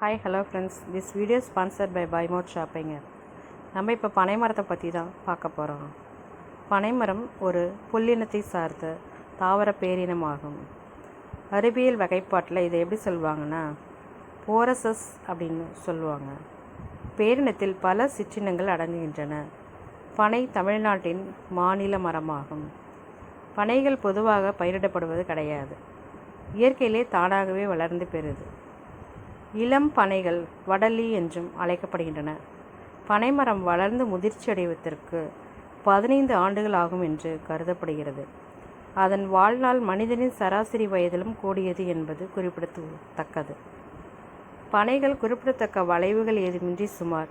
Hi hello friends, this video sponsored by Bymode shopping. நம்ம இப்போ பனை மரத்தை பற்றி தான் பார்க்க போகிறோம். பனைமரம் ஒரு புல்லினத்தை சார்ந்த தாவர பேரினமாகும். அறிவியல் வகைப்பாட்டில் இதை எப்படி சொல்லுவாங்கன்னா போரசஸ் அப்படின்னு சொல்லுவாங்க. பேரினத்தில் பல சிற்றினங்கள் அடங்குகின்றன. பனை தமிழ்நாட்டின் மாநில மரமாகும். பனைகள் பொதுவாக பயிரிடப்படுவது கிடையாது. இயற்கையிலே தானாகவே வளர்ந்து பெறுது. இளம் பனைகள் வடலி என்றும் அழைக்கப்படுகின்றன. பனைமரம் வளர்ந்து முதிர்ச்சி அடைவதற்கு 15 ஆண்டுகள் ஆகும் என்று கருதப்படுகிறது. அதன் வாழ்நாள் மனிதனின் சராசரி வயதிலும் கூடியது என்பது குறிப்பிடத்தக்கது. பனைகள் குறிப்பிடத்தக்க வளைவுகள் ஏதுமின்றி சுமார்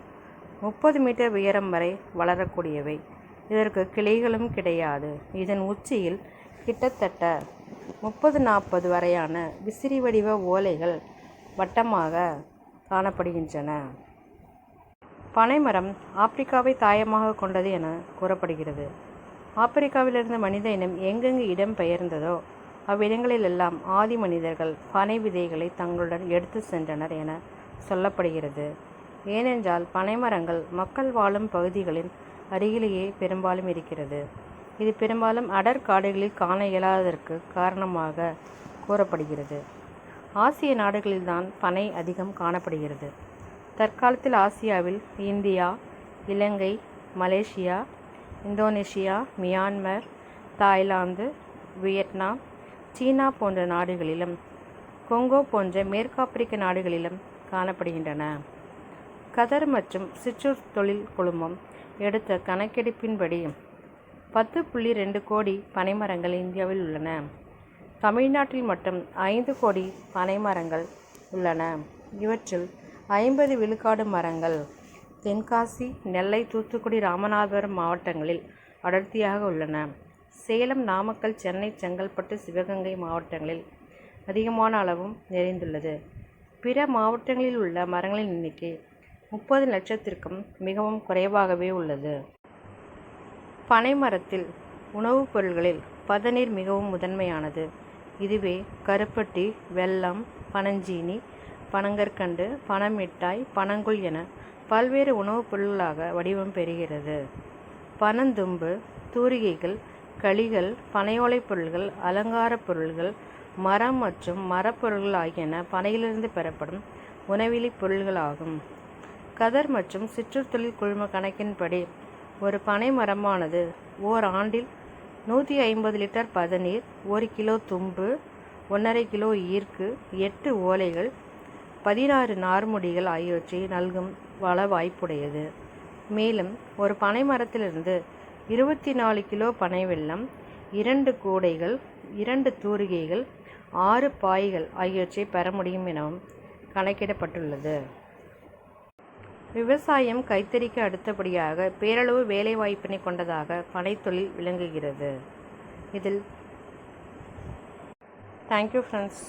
30 மீட்டர் உயரம் வரை வளரக்கூடியவை. இதற்கு கிளைகளும் கிடையாது. இதன் உச்சியில் கிட்டத்தட்ட 30-40 வரையான விசிறி வடிவ ஓலைகள் வட்டமாக காணப்படுகின்றன. பனைமரம் ஆப்பிரிக்காவை தாயமாக கொண்டது என கூறப்படுகிறது. ஆப்பிரிக்காவிலிருந்து மனித இனம் எங்கெங்கு இடம் பெயர்ந்ததோ அவ்விடங்களிலெல்லாம் ஆதி மனிதர்கள் பனை விதைகளை தங்களுடன் எடுத்து சென்றனர் என சொல்லப்படுகிறது. ஏனென்றால் பனைமரங்கள் மக்கள் வாழும் பகுதிகளின் அருகிலேயே பெரும்பாலும் இருக்கிறது. இது பெரும்பாலும் அடர் காடுகளில் காண இயலாததற்கு காரணமாக கூறப்படுகிறது. ஆசிய நாடுகளில்தான் பனை அதிகம் காணப்படுகிறது. தற்காலத்தில் ஆசியாவில் இந்தியா, இலங்கை, Malaysia, Indonesia, Myanmar, Thailand, Vietnam, சீனா போன்ற நாடுகளிலும் கொங்கோ போன்ற மேற்காப்பிரிக்க நாடுகளிலும் காணப்படுகின்றன. கதர் மற்றும் சிற்றூர் தொழில் குழுமம் எடுத்த கணக்கெடுப்பின்படி 10.2 கோடி பனைமரங்கள் இந்தியாவில் உள்ளன. தமிழ்நாட்டில் மட்டும் 5 கோடி பனைமரங்கள் உள்ளன. இவற்றில் 50 விழுக்காடு மரங்கள் தென்காசி, நெல்லை, தூத்துக்குடி, ராமநாதபுரம் மாவட்டங்களில் அடர்த்தியாக உள்ளன. சேலம், நாமக்கல், சென்னை, செங்கல்பட்டு, சிவகங்கை மாவட்டங்களில் அதிகமான அளவும் நிறைந்துள்ளது. பிற மாவட்டங்களில் உள்ள மரங்களின் எண்ணிக்கை 30 லட்சத்திற்கும் மிகவும் குறைவாகவே உள்ளது. பனைமரத்தில் உணவுப் பொருள்களில் பதநீர் மிகவும் முதன்மையானது. இதுவே கருப்பட்டி, வெல்லம், பனஞ்சீனி, பனங்கற்கண்டு, பனமிட்டாய், பனங்குல் என பல்வேறு உணவுப் பொருள்களாக வடிவம் பெறுகிறது. பனந்தும்பு, தூரிகைகள், களிகள், பனையோலை பொருள்கள், அலங்கார பொருள்கள், மரம் மற்றும் மரப்பொருள்கள் ஆகியன பனையிலிருந்து பெறப்படும் உணவிலி பொருள்களாகும். கதர் மற்றும் சிற்றூர் தொழில் குழும கணக்கின்படி ஒரு பனை மரமானது ஓர் ஆண்டில் 150 லிட்டர் பதநீர், 1 கிலோ தும்பு, 1.5 கிலோ ஈர்க்கு, 8 ஓலைகள், 16 நார்முடிகள் ஆகியவற்றை நல்கும் வள வாய்ப்புடையது. மேலும் ஒரு பனை மரத்திலிருந்து 24 கிலோ பனை வெல்லம், 2 கூடைகள், 2 தூரிகைகள், 6 பாய்கள் ஆகியவற்றை பெற முடியும் எனவும் கணக்கிடப்பட்டுள்ளது. விவசாயம், கைத்தறிக்கு அடுத்தபடியாக பேரளவு வேலைவாய்ப்பினை கொண்டதாக பனைத்தொழில் விளங்குகிறது. இதில் தேங்க்யூ ஃப்ரெண்ட்ஸ்.